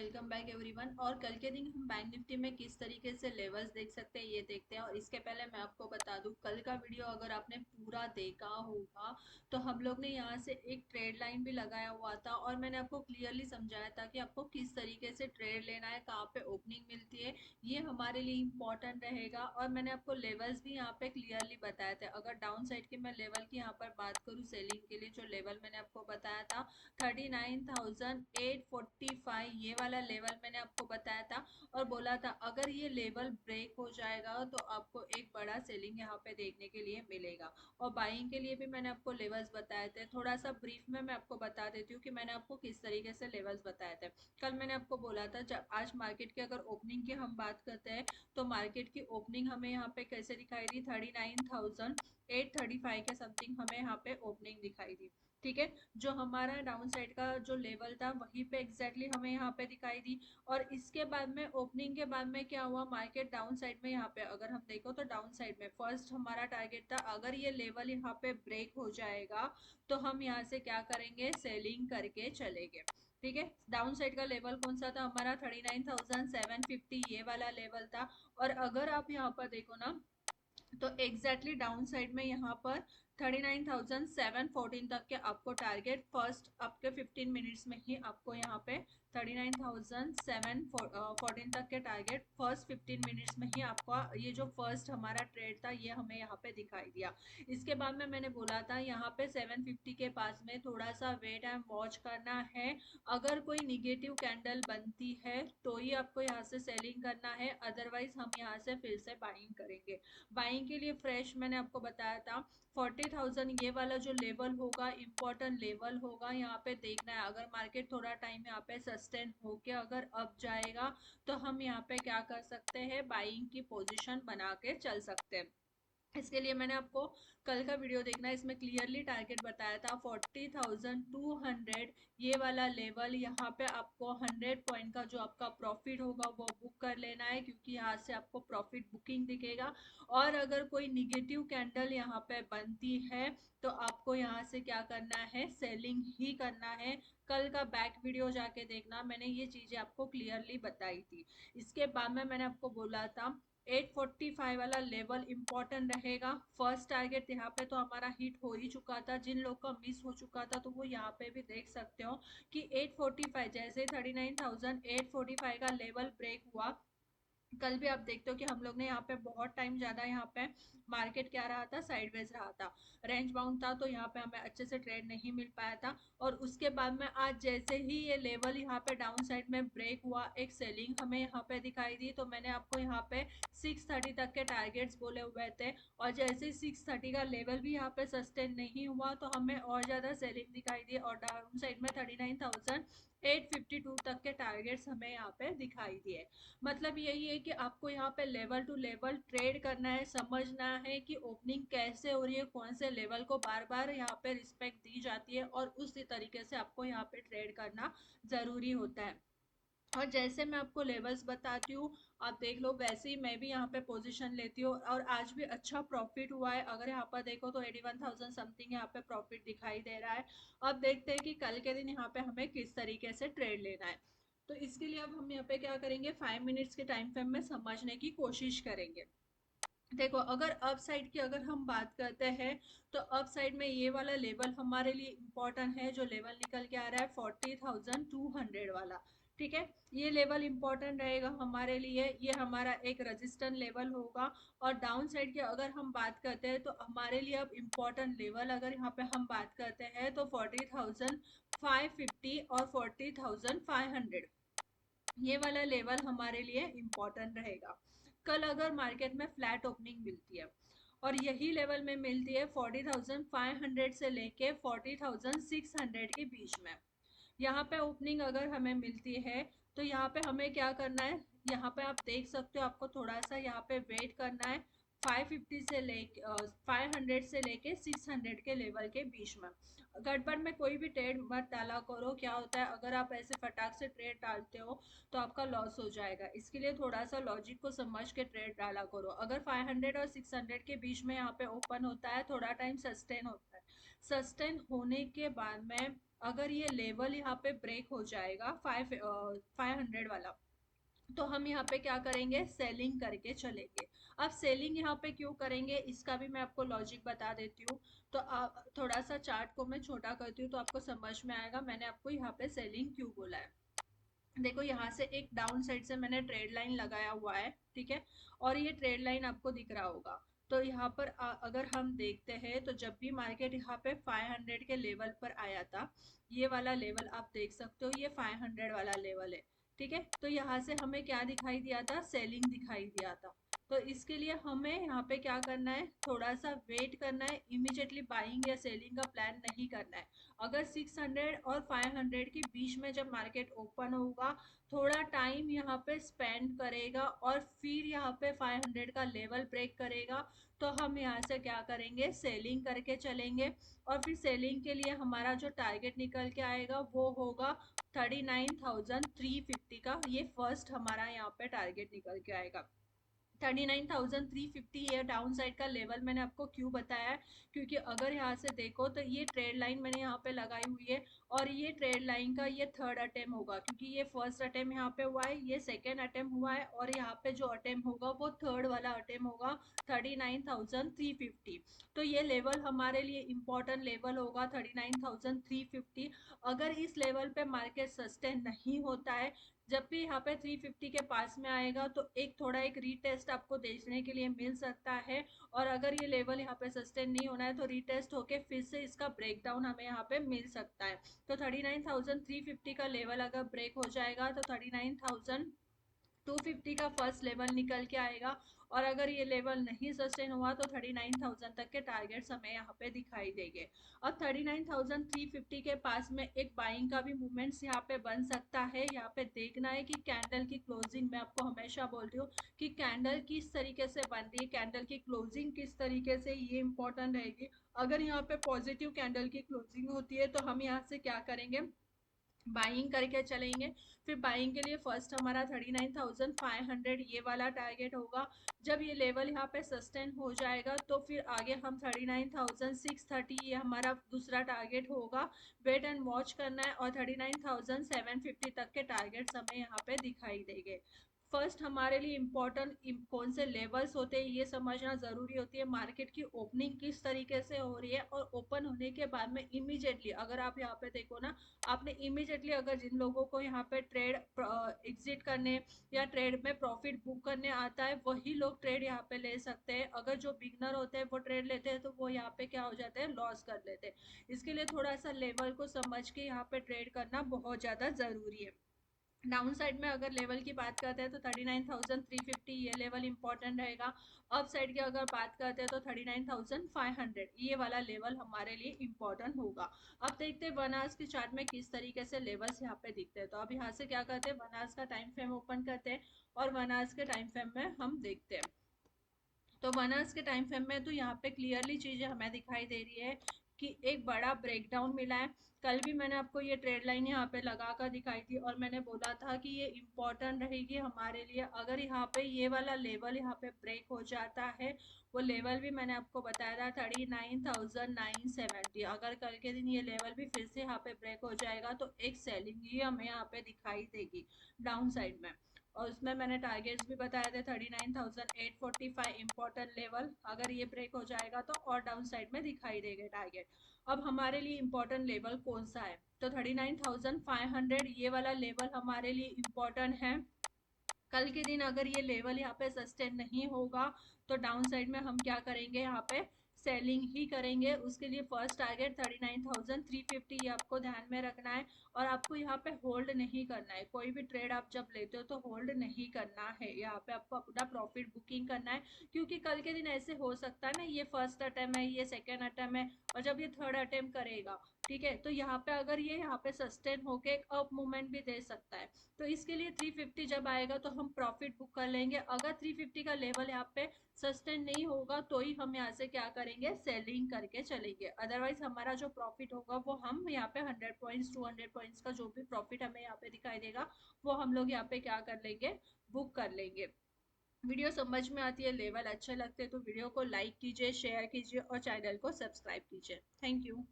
Welcome back everyone. और कल के दिन हम बैंक निफ्टी में किस तरीके से लेवल्स देख सकते हैं ये देखते हैं। और इसके पहले मैं आपको बता दूं, कल का वीडियो अगर आपने पूरा देखा होगा तो हम लोग ने यहाँ से एक ट्रेड लाइन भी लगाया हुआ था और मैंने आपको क्लियरली समझाया था कि आपको किस तरीके से ट्रेड लेना है, कहाँ पे ओपनिंग मिलती है, ये हमारे लिए इम्पोर्टेंट रहेगा। और मैंने आपको लेवल्स भी यहाँ पे क्लियरली बताए थे। अगर डाउन साइड की मैं लेवल की यहाँ पर बात करूँ सेलिंग के लिए, जो लेवल मैंने आपको बताया था 39,845, ये वाला लेवल मैंने आपको बताया था और बोला था अगर ये लेवल ब्रेक हो जाएगा तो आपको एक बड़ा सेलिंग यहाँ पे देखने के लिए मिलेगा। और बाइंग के लिए भी मैंने आपको लेवल्स बताए थे। थोड़ा सा ब्रीफ में मैं आपको बता देती हूँ कि मैंने आपको किस तरीके से लेवल्स बताए थे। कल मैंने आपको बोला था जब आज मार्केट की अगर ओपनिंग की हम बात करते हैं तो मार्केट की ओपनिंग हमें यहाँ पे कैसे दिखाई दी, 39,835 के समथिंग हमें यहाँ पे ओपनिंग दिखाई दी। ठीक है, जो हमारा डाउन साइड का जो लेवल था वहीं पे एग्जैक्टली हमें यहाँ पे दिखाई दी। और इसके बाद में ओपनिंग के बाद में क्या हुआ, मार्केट डाउन साइड में यहाँ पे अगर हम देखो तो डाउन साइड में फर्स्ट हमारा टारगेट था अगर ये लेवल यहाँ पे ब्रेक हो जाएगा तो हम यहाँ से क्या करेंगे, सेलिंग करके चलेंगे। ठीक है, डाउन साइड का लेवल कौन सा था हमारा, 39,750, ये वाला लेवल था। और अगर आप यहाँ पर देखो ना तो एग्जैक्टली डाउन साइड में यहाँ पर 39,714 तक के आपको टारगेट फर्स्ट आपके 15 मिनट्स में ही आपको यहाँ पे 39,714 तक के टारगेट फर्स्ट 15 मिनट्स में ही आपका ये जो फर्स्ट हमारा ट्रेड था ये हमें यहाँ पे दिखाई दिया। इसके बाद में मैंने बोला था यहाँ पे 750 के पास में थोड़ा सा वेट एंड वॉच करना है। अगर कोई निगेटिव कैंडल बनती है तो ही आपको यहाँ से सेलिंग करना है, अदरवाइज हम यहाँ से फिर से बाइंग करेंगे। बाइंग के लिए फ्रेश मैंने आपको बताया था 40,000, ये वाला जो लेवल होगा इंपॉर्टेंट लेवल होगा, यहाँ पे देखना है। अगर मार्केट थोड़ा टाइम यहाँ पे सस्टेन होके अगर अप जाएगा तो हम यहाँ पे क्या कर सकते हैं, बाइंग की पोजीशन बना के चल सकते हैं। इसके लिए मैंने आपको कल का वीडियो देखना है, इसमें क्लियरली टारगेट बताया था 40,200, ये वाला लेवल। यहाँ पे आपको 100 पॉइंट का जो आपका प्रॉफिट होगा वो बुक कर लेना है, क्योंकि यहाँ से आपको प्रॉफिट बुकिंग दिखेगा। और अगर कोई निगेटिव कैंडल यहाँ पे बनती है तो आपको यहाँ से क्या करना है, सेलिंग ही करना है। कल का बैक वीडियो जाके देखना, मैंने ये चीजें आपको क्लियरली बताई थी। इसके बाद में मैंने आपको बोला था 845 वाला लेवल इंपॉर्टेंट रहेगा। फर्स्ट टारगेट यहाँ पे तो हमारा हिट हो ही चुका था, जिन लोग का मिस हो चुका था तो वो यहाँ पे भी देख सकते हो कि 845 जैसे 39,845 का लेवल ब्रेक हुआ। कल भी आप देखते हो कि हम लोग ने यहाँ पे बहुत टाइम ज्यादा यहाँ पे मार्केट क्या रहा था, साइडवेज रहा था, रेंज बाउंड था, तो यहाँ पे हमें अच्छे से ट्रेड नहीं मिल पाया था। और उसके बाद में आज जैसे ही ये लेवल यहाँ पे डाउन साइड में ब्रेक हुआ, एक सेलिंग हमें यहाँ पे दिखाई दी। तो मैंने आपको यहाँ पे 630 तक के टारगेट्स बोले हुए थे, और जैसे 630 का लेवल भी यहाँ पे सस्टेन नहीं हुआ तो हमें और ज्यादा सेलिंग दिखाई दी और डाउन साइड में 39,852 तक के टारगेट्स हमें यहाँ पे दिखाई दिए। मतलब यही है कि आपको यहाँ पे लेवल टू लेवल ट्रेड करना है, समझना है कि ओपनिंग कैसे हो रही है, कौन से लेवल को बार बार यहाँ पे रिस्पेक्ट दी जाती है, और उसी तरीके से आपको यहाँ पे ट्रेड करना जरूरी होता है। और जैसे मैं आपको लेवल्स बताती हूँ आप देख लो, वैसे ही मैं भी यहाँ पे पोजीशन लेती हूँ और आज भी अच्छा प्रॉफिट हुआ है। अगर यहाँ पर देखो तो 81,000 समथिंग यहाँ पे प्रॉफिट दिखाई दे रहा है। अब देखते हैं कि कल के दिन यहाँ पे हमें किस तरीके से ट्रेड लेना है। तो इसके लिए अब हम यहाँ पे क्या करेंगे, 5 मिनट्स के टाइम फ्रेम में समझने की कोशिश करेंगे। देखो, अगर अप साइड की अगर हम बात करते हैं तो अप साइड में ये वाला लेवल हमारे लिए इम्पोर्टेंट है, जो लेवल निकल के आ रहा है 40,200 वाला। ठीक है, ये लेवल इंपॉर्टेंट रहेगा हमारे लिए, ये हमारा एक रजिस्टेंस लेवल होगा। और डाउन साइड की अगर हम बात करते हैं तो हमारे लिए अब इम्पोर्टेंट लेवल अगर यहाँ पे हम बात करते हैं तो 40,550 और 40,500, ये वाला लेवल हमारे लिए इम्पोर्टेंट रहेगा। कल अगर मार्केट में फ्लैट ओपनिंग मिलती है और यही लेवल में मिलती है 40,500 से लेके 40,600 के बीच में, यहाँ पे ओपनिंग अगर हमें मिलती है तो यहाँ पे हमें क्या करना है, यहाँ पे आप देख सकते हो आपको थोड़ा सा यहाँ पे वेट करना है 550 से लेके 500 से लेके 600 के लेवल के बीच में। गड़बड़ में कोई भी ट्रेड मत डाला करो, क्या होता है अगर आप ऐसे फटाक से ट्रेड डालते हो तो आपका लॉस हो जाएगा। इसके लिए थोड़ा सा लॉजिक को समझ के ट्रेड डाला करो। अगर 500 और 600 के बीच में यहाँ पे ओपन होता है, थोड़ा टाइम सस्टेन होता है, सस्टेन होने के बाद में अगर ये लेवल यहाँ पे ब्रेक हो जाएगा 500 वाला, तो हम यहाँ पे क्या करेंगे, सेलिंग करके चलेंगे। अब सेलिंग यहाँ पे क्यों करेंगे इसका भी मैं आपको लॉजिक बता देती हूँ। तो थोड़ा सा चार्ट को मैं छोटा करती हूँ तो आपको समझ में आएगा मैंने आपको यहाँ पे सेलिंग क्यों बोला है। देखो यहाँ से एक डाउन साइड से मैंने ट्रेड लाइन लगाया हुआ है, ठीक है, और ये ट्रेड लाइन आपको दिख रहा होगा। तो यहाँ पर अगर हम देखते हैं तो जब भी मार्केट यहाँ पे 500 के लेवल पर आया था, ये वाला लेवल आप देख सकते हो, ये 500 वाला लेवल है, ठीक है। तो यहाँ से हमें क्या दिखाई दिया था, सेलिंग दिखाई दिया था। तो इसके लिए हमें यहाँ पे क्या करना है, थोड़ा सा वेट करना है, इमीडिएटली बाइंग या सेलिंग का प्लान नहीं करना है। अगर 600 और 500 के बीच में जब मार्केट ओपन होगा, थोड़ा टाइम यहाँ पे स्पेंड करेगा और फिर यहाँ पे 500 का लेवल ब्रेक करेगा, तो हम यहाँ से क्या करेंगे, सेलिंग करके चलेंगे। और फिर सेलिंग के लिए हमारा जो टारगेट निकल के आएगा वो होगा 39,350 का। ये फर्स्ट हमारा यहाँ पे टारगेट निकल के आएगा। 39,350 ये डाउन साइड का लेवल मैंने आपको क्यों बताया है, क्योंकि अगर यहाँ से देखो तो ये ट्रेड लाइन मैंने यहाँ पे लगाई हुई है, और ये ट्रेड लाइन का ये थर्ड अटेम्प्ट होगा, क्योंकि ये फर्स्ट अटेम्प्ट यहाँ पे हुआ है, ये सेकेंड अटेम्प्ट हुआ है, और यहाँ पे जो अटेम्प्ट होगा वो थर्ड वाला अटेम्प्ट होगा 39,350। तो ये लेवल हमारे लिए इंपॉर्टेंट लेवल होगा 39,350। अगर इस लेवल पे मार्केट सस्टेन नहीं होता है, जब भी यहाँ पे 350 के पास में आएगा तो एक रीटेस्ट आपको देखने के लिए मिल सकता है। और अगर ये लेवल यहाँ पे सस्टेन नहीं होना है तो रीटेस्ट होके फिर से इसका ब्रेकडाउन हमें यहाँ पे मिल सकता है। तो 39,350 का लेवल अगर ब्रेक हो जाएगा तो 39,250 का फर्स्ट लेवल निकल के आएगा। और अगर ये लेवल नहीं सस्टेन हुआ तो 39,000 तक के टारगेट्स हमें यहाँ पे दिखाई देंगे। अब 39,350 के पास में एक बाइंग का भी मूवमेंट्स यहाँ पे बन सकता है। यहाँ पे देखना है कि कैंडल की क्लोजिंग, मैं आपको हमेशा बोलती हूँ कि कैंडल किस तरीके से बन रही है, कैंडल की क्लोजिंग किस तरीके से, ये इंपॉर्टेंट रहेगी। अगर यहाँ पे पॉजिटिव कैंडल की क्लोजिंग होती है तो हम यहाँ से क्या करेंगे, बाइंग करके चलेंगे। फिर बाइंग के लिए फर्स्ट हमारा 39,500 ये वाला टारगेट होगा। जब ये लेवल यहाँ पे सस्टेन हो जाएगा तो फिर आगे हम 39,630 ये हमारा दूसरा टारगेट होगा। वेट एंड वॉच करना है, और 39,750 तक के टारगेट्स हमें यहाँ पे दिखाई देंगे। फर्स्ट हमारे लिए इम्पोर्टेंट कौन से लेवल्स होते हैं ये समझना ज़रूरी होती है। मार्केट की ओपनिंग किस तरीके से हो रही है, और ओपन होने के बाद में इमीडिएटली अगर आप यहाँ पे देखो ना, आपने इमीडिएटली, अगर जिन लोगों को यहाँ पे ट्रेड एग्जिट करने या ट्रेड में प्रॉफिट बुक करने आता है वही लोग ट्रेड यहाँ पे ले सकते हैं। अगर जो बिगनर होते हैं वो ट्रेड लेते हैं तो वो यहाँ पे क्या हो जाते हैं, लॉस कर लेते हैं। इसके लिए थोड़ा सा लेवल को समझ के यहाँ पे ट्रेड करना बहुत ज़्यादा ज़रूरी है। डाउन साइड में अगर लेवल की बात करते हैं तो 39,350 ये लेवल इंपॉर्टेंट रहेगा। अप साइड की अगर बात करते हैं तो 39,500 ये वाला लेवल हमारे लिए इंपॉर्टेंट होगा। अब देखते हैं वन आवर्स की चार्ट में किस तरीके से लेवल्स यहाँ पे दिखते हैं। तो अब यहाँ से क्या करते हैं, वन आवर्स का टाइम फ्रेम ओपन करते हैं और वन आवर्स के टाइम फ्रेम में हम देखते हैं। तो वन आवर्स के टाइम फ्रेम में तो यहाँ पे क्लियरली चीजें हमें दिखाई दे रही है कि एक बड़ा ब्रेकडाउन मिला है। कल भी मैंने आपको ये ट्रेड लाइन यहाँ पे लगा कर दिखाई थी और मैंने बोला था कि ये इम्पोर्टेंट रहेगी हमारे लिए। अगर यहाँ पे ये वाला लेवल यहाँ पे ब्रेक हो जाता है, वो लेवल भी मैंने आपको बताया था 39,970, अगर कल के दिन ये लेवल भी फिर से यहाँ पे ब्रेक हो जाएगा तो एक सेलिंग ही हमें यहाँ पे दिखाई देगी डाउन साइड में। और उसमें मैंने टारगेट्स भी बताए थे 39,845 इंपॉर्टेंट लेवल, अगर ये ब्रेक हो जाएगा तो और डाउन साइड में दिखाई देंगे टारगेट। अब हमारे लिए इंपॉर्टेंट लेवल कौन सा है, तो 39,500 ये वाला लेवल हमारे लिए इंपॉर्टेंट है। कल के दिन अगर ये लेवल यहाँ पे सस्टेन नहीं होगा तो डाउन साइड में हम क्या करेंगे, यहाँ पे सेलिंग ही करेंगे। उसके लिए फर्स्ट टारगेट 39,350 ये आपको ध्यान में रखना है। और आपको यहाँ पे होल्ड नहीं करना है, कोई भी ट्रेड आप जब लेते हो तो होल्ड नहीं करना है, यहाँ पे आपको अपना प्रॉफिट बुकिंग करना है। क्योंकि कल के दिन ऐसे हो सकता है ना, ये फर्स्ट अटेम्प्ट है, ये सेकेंड अटेम्प्ट है, और जब ये थर्ड अटेम्प्ट करेगा, ठीक है, तो यहाँ पे अगर ये यहाँ पे सस्टेन होके एक अप मूवमेंट भी दे सकता है। तो इसके लिए 350 जब आएगा तो हम प्रॉफिट बुक कर लेंगे। अगर 350 का लेवल यहाँ पे सस्टेन नहीं होगा तो ही हम यहाँ से क्या करेंगे, सेलिंग करके चलेंगे। अदरवाइज हमारा जो प्रॉफिट होगा वो हम यहाँ पे 100 पॉइंट्स 200 पॉइंट्स का जो भी प्रॉफिट हमें यहाँ पे दिखाई देगा वो हम लोग यहाँ पे क्या कर लेंगे, बुक कर लेंगे। वीडियो समझ में आती है, लेवल अच्छे लगते हैं तो वीडियो को लाइक कीजिए, शेयर कीजिए और चैनल को सब्सक्राइब कीजिए। Thank you.